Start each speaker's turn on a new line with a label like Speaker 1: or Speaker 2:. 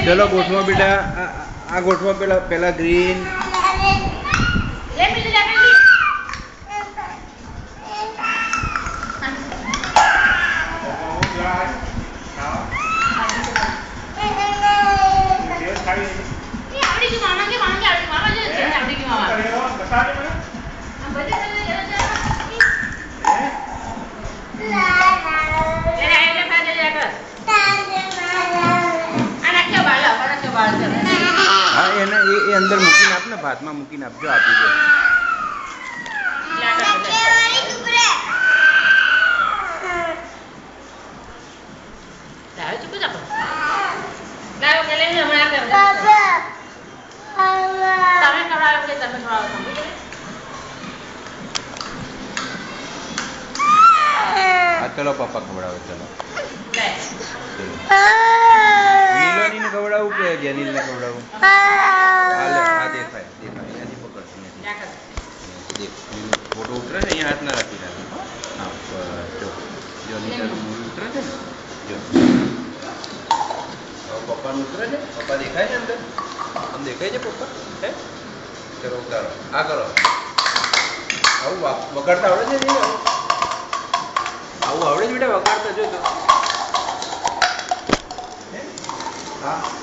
Speaker 1: ચલો ગોઠવો બેટા આ ગોઠવો પેલા ગ્રીન હા એને એ અંદર મૂકીને આપ ને ભાતમાં મૂકીને આપજો આપી દો હા ચલો પપ્પા ખવડાવો ચલો મિલોનીને ખવડાવું કે જેનિલને ખવડાવું હાલે હા દેખાય અહીંયાથી પકડ દેખ ફોટો ઉતરે છે અહીંયા હાથ ના રાખી રાખે હા બસ જો નીચે ઉતરે છે ને જો પપ્પાનું ઉતરે છે પપ્પા દેખાય છે અંદર આમ દેખાય છે પપ્પા હે ચલો ઉતારો આ કરો આવું વગાડતા આવડે છે નહીં આવું આવડે છે બેટા વગાડતા જો તો હા